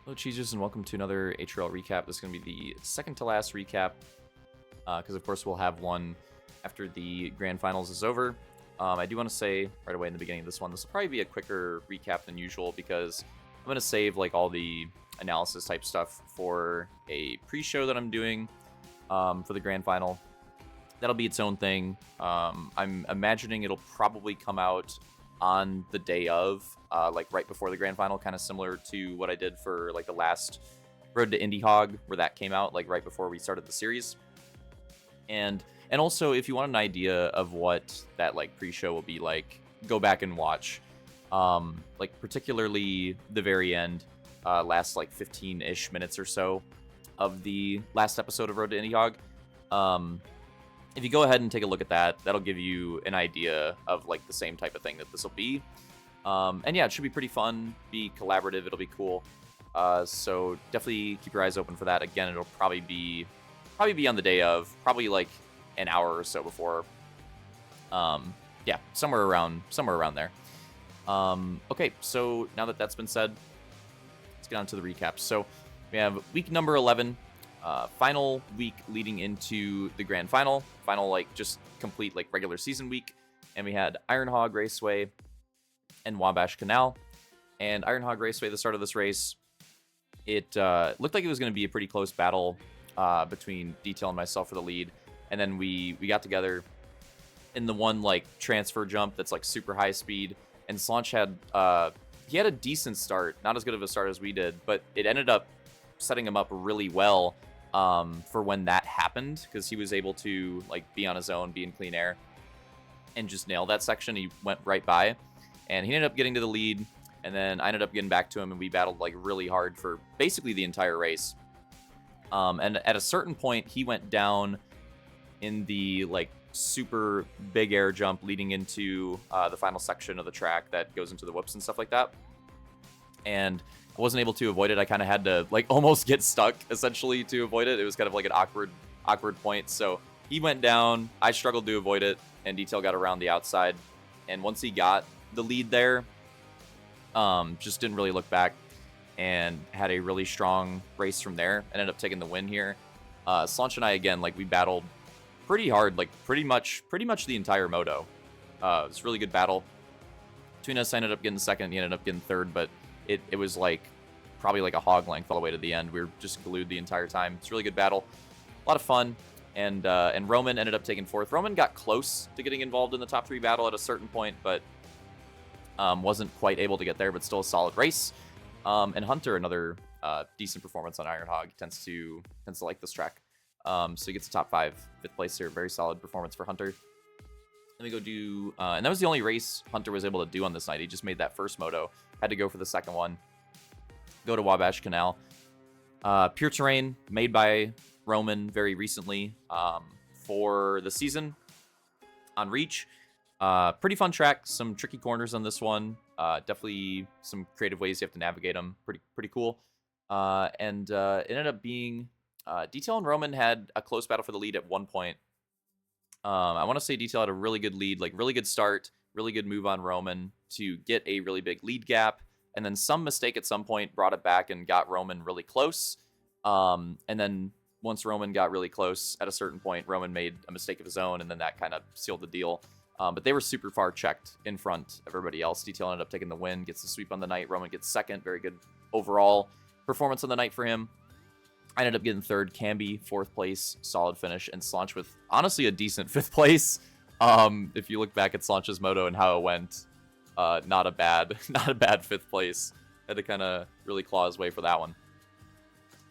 Hello, Cheesers, and welcome to another HRL recap. This is going to be the second to last recap, because of course we'll have one after the grand finals is over. I do want to say right away in the beginning of this one, this will probably be a quicker recap than usual because I'm going to save like all the analysis type stuff for a pre-show that I'm doing for the grand final. That'll be its own thing. I'm imagining it'll probably come out on the day of, like right before the grand final, kind of similar to what I did for like the last Road to Indie Hog, where that came out like right before we started the series. And also, if you want an idea of what that like pre-show will be like, go back and watch. Like particularly the very end, last like 15-ish minutes or so of the last episode of Road to Indie Hog. If you go ahead and take a look at that, that'll give you an idea of like the same type of thing that this will be. And yeah, it should be pretty fun, be collaborative, it'll be cool. So definitely keep your eyes open for that. Again, it'll probably be on the day of, probably like an hour or so before. Yeah, somewhere around there. Okay, so now that that's been said, let's get on to the recap. So we have week number 11. Final week leading into the grand final like just complete like regular season week, and we had Iron Hog Raceway and Wabash Canal. And Iron Hog Raceway, the start of this race, it looked like it was going to be a pretty close battle between Detail and myself for the lead, and then we got together in the one like transfer jump that's like super high speed, and Slaunch had he had a decent start, not as good of a start as we did, but it ended up setting him up really well for when that happened, because he was able to like be on his own, be in clean air, and just nail that section. He went right by, and he ended up getting to the lead, and then I ended up getting back to him, and we battled like really hard for basically the entire race. And at a certain point, he went down in the like super big air jump leading into the final section of the track that goes into the whoops and stuff like that. And I wasn't able to avoid it. I kind of had to like almost get stuck essentially to avoid it. It was kind of like an awkward point. So he went down. I struggled to avoid it, and Detail got around the outside. And once he got the lead there, just didn't really look back and had a really strong race from there. Ended up taking the win here. Slaunch and I again, like we battled pretty hard, like pretty much the entire moto. It was a really good battle between us. I ended up getting second. He ended up getting third, but it was like probably like a hog length all the way to the end. We were just glued the entire time. It's a really good battle, a lot of fun. And Roman ended up taking fourth. Roman got close to getting involved in the top 3 battle at a certain point, but wasn't quite able to get there, but still a solid race. And Hunter, another decent performance on Iron Hog, tends to like this track. So he gets a top 5, 5th place here. Very solid performance for Hunter. Let me go do, and that was the only race Hunter was able to do on this night. He just made that first moto. Had to go for the second one. Go to Wabash Canal. Pure terrain made by Roman very recently for the season on Reach. Pretty fun track. Some tricky corners on this one. Definitely some creative ways you have to navigate them. Pretty cool. And it ended up being Detail and Roman had a close battle for the lead at one point. I want to say Detail had a really good lead, like really good start, really good move on Roman to get a really big lead gap, and then some mistake at some point brought it back and got Roman really close. And then once Roman got really close, at a certain point, Roman made a mistake of his own, and then that kind of sealed the deal. But they were super far checked in front of everybody else. Detail ended up taking the win, gets the sweep on the night. Roman gets second. Very good overall performance on the night for him. I ended up getting third. Camby, 4th place, solid finish, and Slaunch with honestly a decent 5th place. If you look back at Slaunch's moto and how it went, not a bad 5th place. Had to kind of really claw his way for that one.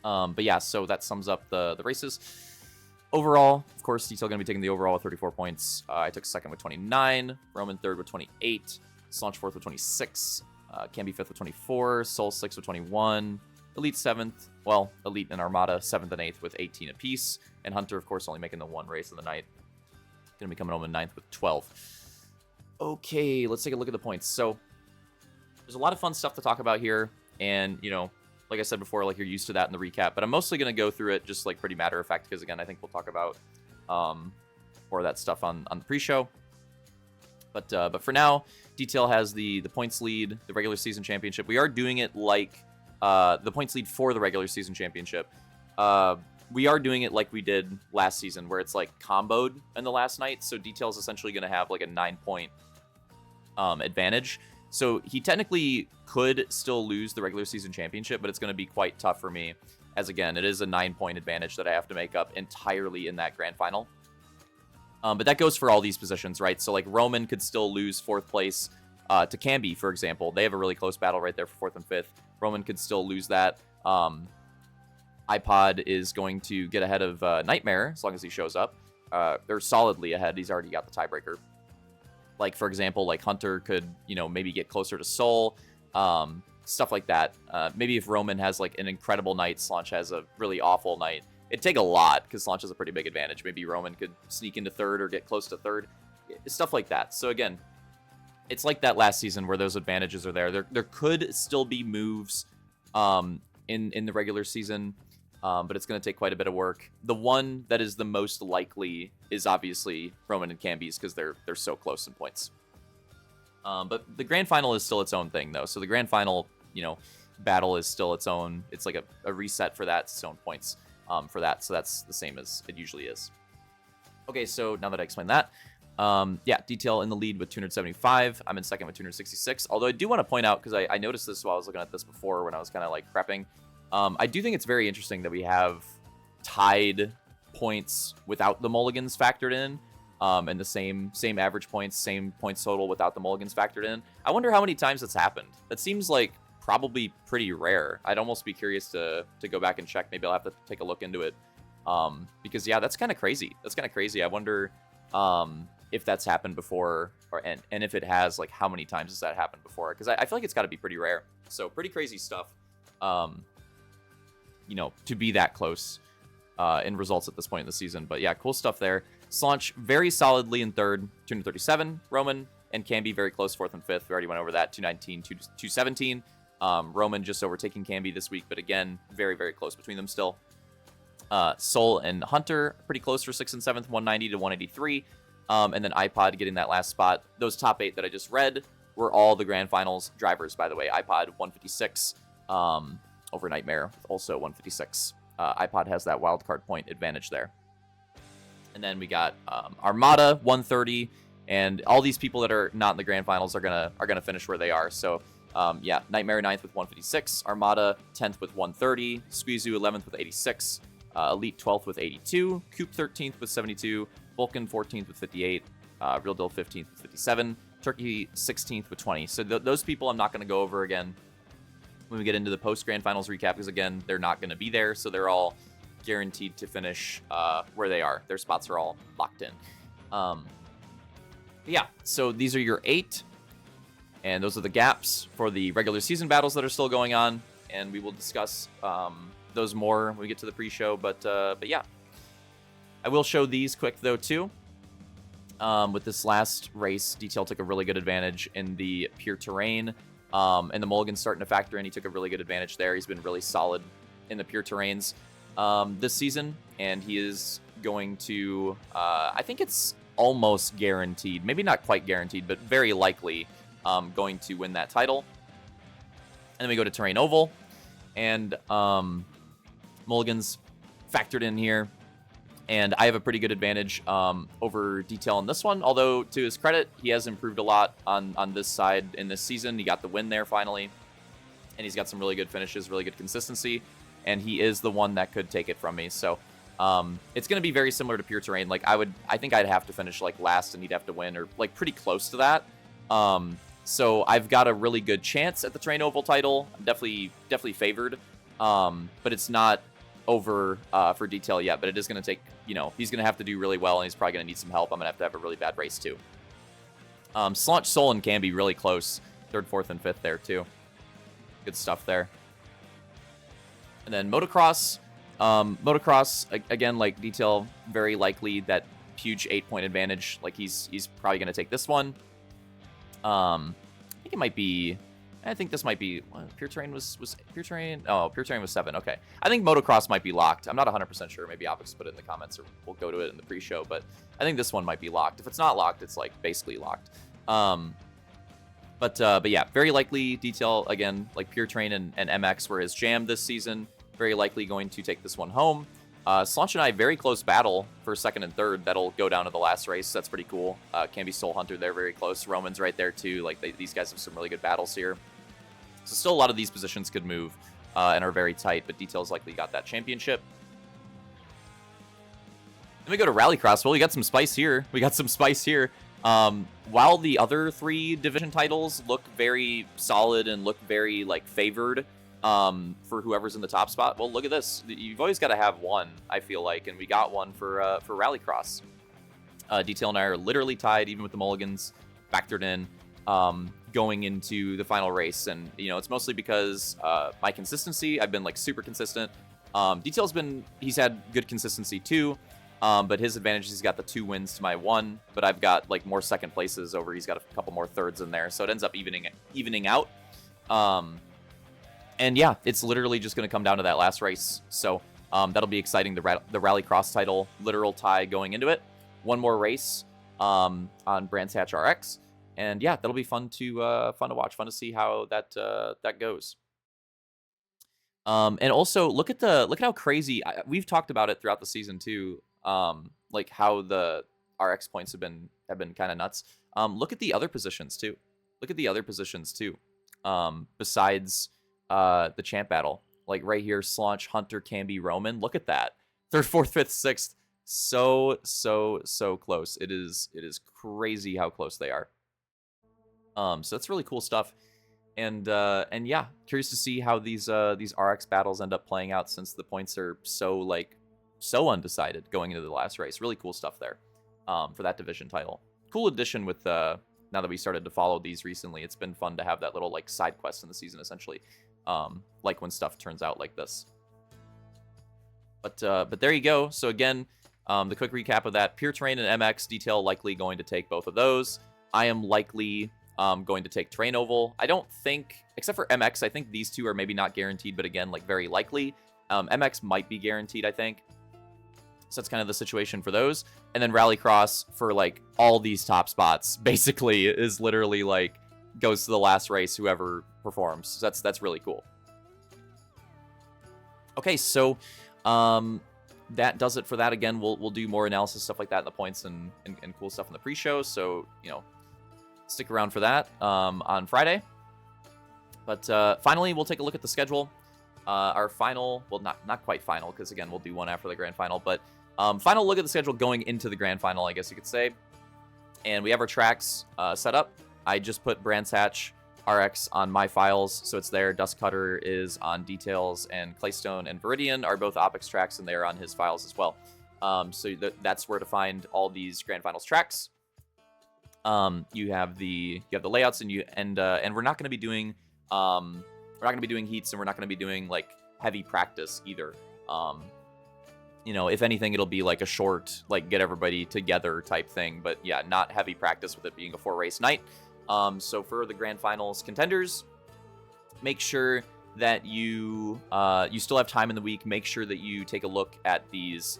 But yeah, so that sums up the races. Overall, of course, Detail going to be taking the overall with 34 points. I took second with 29, Roman third with 28, Slaunch 4th with 26, Camby 5th with 24, Soul 6th with 21, Elite 7th, well, Elite and Armada 7th and 8th with 18 apiece, and Hunter, of course, only making the one race of the night. Going to be coming home in 9th with 12. Okay, let's take a look at the points. So, there's a lot of fun stuff to talk about here, and, you know, like I said before, like you're used to that in the recap, but I'm mostly going to go through it just like pretty matter of fact, because again, I think we'll talk about more of that stuff on the pre-show. But for now, Detail has the points lead, the regular season championship. We are doing it like the points lead for the regular season championship. We are doing it like we did last season, where it's like comboed in the last night. So Detail is essentially going to have like a 9-point advantage. So he technically could still lose the regular season championship, but it's going to be quite tough for me, as again, it is a 9-point advantage that I have to make up entirely in that grand final. But that goes for all these positions, right? So like Roman could still lose 4th place to Camby, for example. They have a really close battle right there for 4th and 5th. Roman could still lose that. iPod is going to get ahead of Nightmare as long as he shows up. They're solidly ahead. He's already got the tiebreaker. Like, for example, like Hunter could, maybe get closer to Soul. Stuff like that. Maybe if Roman has like an incredible night, Slaunch has a really awful night. It'd take a lot because Slaunch has a pretty big advantage. Maybe Roman could sneak into 3rd or get close to 3rd. Stuff like that. So again, it's like that last season where those advantages are there. There could still be moves in the regular season, but it's going to take quite a bit of work. The one that is the most likely is obviously Roman and Camby's because they're so close in points. But the grand final is still its own thing, though. So the grand final, battle is still its own. It's like a reset for that. It's its own points for that. So that's the same as it usually is. Okay, so now that I explained that, yeah, Detail in the lead with 275. I'm in second with 266. Although I do want to point out, because I noticed this while I was looking at this before when I was kind of like prepping. I do think it's very interesting that we have tied points without the mulligans factored in. And the same average points, same points total without the mulligans factored in. I wonder how many times that's happened. That seems like probably pretty rare. I'd almost be curious to go back and check. Maybe I'll have to take a look into it. Because yeah, that's kind of crazy. That's kind of crazy. I wonder if that's happened before, and if it has, like how many times has that happened before? Because I feel like it's got to be pretty rare. So pretty crazy stuff. To be that close in results at this point in the season. But yeah, cool stuff there. Slaunch very solidly in 3rd, 237. Roman and Camby very close, 4th and 5th. We already went over that, 219, 217. Roman just overtaking Camby this week, but again, very, very close between them still. Soul and Hunter pretty close for 6th and 7th, 190 to 183. And then iPod getting that last spot. Those top 8 that I just read were all the grand finals drivers, by the way. iPod 156 over Nightmare, also 156. iPod has that wildcard point advantage there. And then we got Armada 130, and all these people that are not in the grand finals are gonna finish where they are. So yeah, Nightmare 9th with 156, Armada 10th with 130, Squeezoo 11th with 86, Elite 12th with 82, Coop 13th with 72, Vulcan 14th with 58, Real Deal 15th with 57, Turkey 16th with 20. So those people I'm not going to go over again when we get into the post-grand finals recap, because again, they're not going to be there, so they're all guaranteed to finish where they are. Their spots are all locked in. Yeah, so these are your 8, and those are the gaps for the regular season battles that are still going on, and we will discuss those more when we get to the pre-show, but yeah. I will show these quick, though, too. With this last race, Detail took a really good advantage in the pure terrain, and the mulligan's starting to factor in. He took a really good advantage there. He's been really solid in the pure terrains this season, and he is going to, I think it's almost guaranteed, maybe not quite guaranteed, but very likely going to win that title. And then we go to Terrain Oval, and mulligan's factored in here. And I have a pretty good advantage over Detail in this one. Although, to his credit, he has improved a lot on this side in this season. He got the win there finally. And he's got some really good finishes, really good consistency. And he is the one that could take it from me. So it's going to be very similar to Pure Terrain. Like, I think I'd have to finish like last and he'd have to win, or like pretty close to that. So I've got a really good chance at the Terrain Oval title. I'm definitely favored. But it's not over for Detail yet, but it is going to take, he's going to have to do really well, and he's probably going to need some help. I'm going to have a really bad race too. Slaunch, Soul, and Camby really close. 3rd, 4th, and 5th there too. Good stuff there. And then Motocross. Motocross, again, like Detail, very likely that huge 8-point advantage. Like he's probably going to take this one. I think it might be... I think this might be... Pure Terrain was Pure Terrain? Oh, Pure Terrain was 7. Okay. I think Motocross might be locked. I'm not 100% sure. Maybe Opix put it in the comments, or we'll go to it in the pre-show. But I think this one might be locked. If it's not locked, it's like basically locked. But yeah, very likely Detail, again, like Pure Train and MX were his jam this season. Very likely going to take this one home. Slaunch and I, very close battle for second and third. That'll go down to the last race. That's pretty cool. Can be Soul Hunter there, very close. Roman's right there too. Like these guys have some really good battles here. So still a lot of these positions could move and are very tight, but Detail's likely got that championship. Then we go to Rallycross. Well, we got some spice here. While the other 3 division titles look very solid and look very like favored for whoever's in the top spot, well, look at this. You've always got to have one, I feel like, and we got one for Rallycross. Detail and I are literally tied, even with the mulligans factored in, going into the final race. And it's mostly because my consistency. I've been like super consistent. Detail's he's had good consistency too. But his advantage is he's got the 2 wins to my 1, but I've got like more second places over. He's got a couple more thirds in there, so it ends up evening out. And yeah, it's literally just going to come down to that last race. So that'll be exciting. The Rallycross title, literal tie going into it. One more race on Brands Hatch RX, and yeah, that'll be fun to watch, fun to see how that goes. And also look at how crazy we've talked about it throughout the season too. Like how the RX points have been kind of nuts. Look at the other positions too. Besides the champ battle, like right here, Slaunch, Hunter, Camby, Roman. Look at that. 3rd, 4th, 5th, 6th. So close. It is crazy how close they are. So that's really cool stuff. And yeah, curious to see how these RX battles end up playing out, since the points are so undecided going into the last race. Really cool stuff there for that division title. Cool addition with now that we started to follow these recently. It's been fun to have that little like side quest in the season, essentially, like when stuff turns out like this. But there you go. So again, the quick recap of that: Pure Terrain and MX. Detail likely going to take both of those. I am likely going to take Terrain Oval. I don't think, except for MX, I think these 2 are maybe not guaranteed, but again, like very likely. MX might be guaranteed, I think. So that's kind of the situation for those. And then Rallycross for like all these top spots basically is literally like goes to the last race, whoever performs. So that's really cool. Okay, so that does it for that. Again, we'll do more analysis, stuff like that in the points and cool stuff in the pre-show. So, stick around for that on Friday. But finally, we'll take a look at the schedule. Our final, well, not quite final, because again, we'll do one after the grand final, but final look at the schedule going into the grand final, I guess you could say. And we have our tracks set up. I just put Brands Hatch RX on my files, so it's there. Dust Cutter is on Details, and Claystone and Viridian are both OpEx tracks, and they are on his files as well. So that's where to find all these grand finals tracks. You have the layouts, and we're not going to be doing heats, and we're not going to be doing like heavy practice either. If anything, it'll be like a short, like get everybody together type thing. But yeah, not heavy practice with it being a 4-race night. So for the grand finals contenders, make sure that you still have time in the week. Make sure that you take a look at these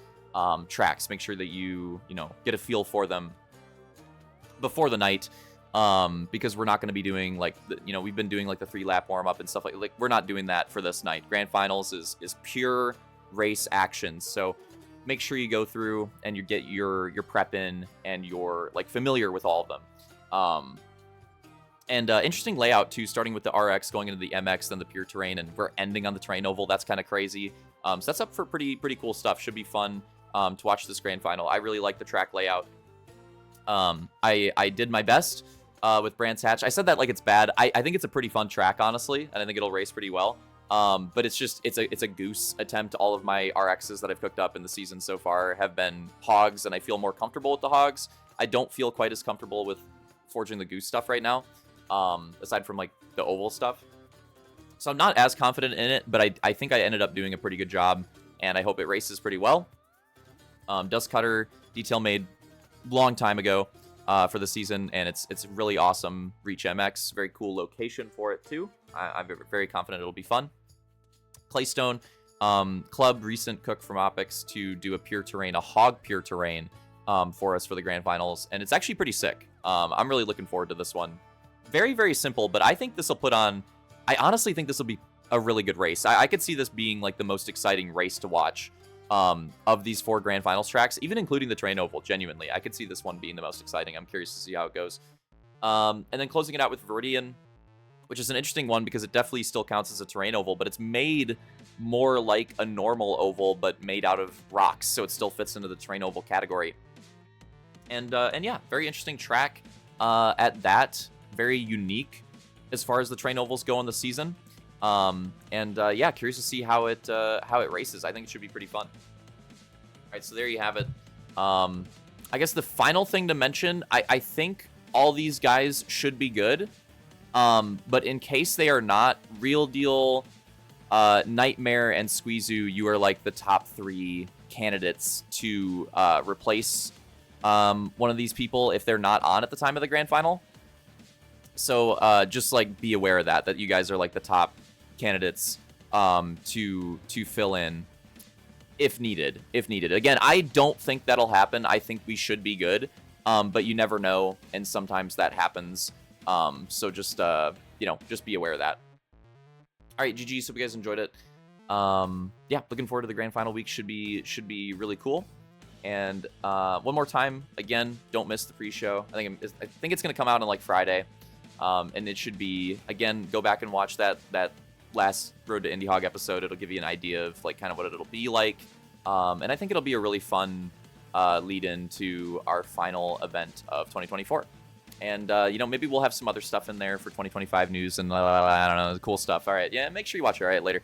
tracks. Make sure that you get a feel for them before the night. Because we're not going to be doing like we've been doing like the 3-lap warm up and stuff like we're not doing that for this night. Grand finals is pure race action. So make sure you go through and you get your prep in and you're like familiar with all of them. And interesting layout too, starting with the RX, going into the MX, then the Pure Terrain, and we're ending on the Terrain Oval. That's kind of crazy. So that's up for pretty cool stuff. Should be fun to watch this grand final. I really like the track layout. I did my best with Brands Hatch. I said that like it's bad. I think it's a pretty fun track, honestly, and I think it'll race pretty well. But it's a goose attempt. All of my RXs that I've cooked up in the season so far have been hogs, and I feel more comfortable with the hogs. I don't feel quite as comfortable with forging the goose stuff right now, aside from like the oval stuff. So I'm not as confident in it, but I think I ended up doing a pretty good job, and I hope it races pretty well. Dust Cutter Detail made long time ago for the season, and it's really awesome. Reach MX, very cool location for it too. I'm very confident it'll be fun. Claystone Club, recent cook from OpEx to do a Pure Terrain, a hog Pure Terrain for us for the grand finals, and it's actually pretty sick. I'm really looking forward to this one. very, very simple, but I think this will put on... I honestly think this will be a really good race. I could see this being like the most exciting race to watch of these 4 Grand Finals tracks, even including the Terrain Oval, genuinely. I could see this one being the most exciting. I'm curious to see how it goes. And then closing it out with Viridian, which is an interesting one because it definitely still counts as a Terrain Oval, but it's made more like a normal oval, but made out of rocks, so it still fits into the Terrain Oval category. And yeah, very interesting track at that. Very unique as far as the Terrain Ovals go in the season. Yeah, curious to see how it races. I think it should be pretty fun. All right, so there you have it. I guess the final thing to mention, I think all these guys should be good. But in case they are not, Real Deal, Nightmare, and Squeezoo, you are like the top 3 candidates to replace one of these people if they're not on at the time of the grand final. So just like be aware of that you guys are like the top candidates to fill in if needed. Again, I don't think that'll happen. I think we should be good, but you never know, and sometimes that happens. So just just be aware of that. All right, GG. Hope you guys enjoyed it. Yeah, looking forward to the grand final week. Should be really cool. And one more time, again, don't miss the pre-show. I think it's gonna come out on like Friday. And it should be, again, go back and watch that last Road to Indie Hog episode. It'll give you an idea of like kind of what it'll be like. And I think it'll be a really fun lead in to our final event of 2024. And, maybe we'll have some other stuff in there for 2025 news and I don't know, cool stuff. All right. Yeah, make sure you watch it. All right, later.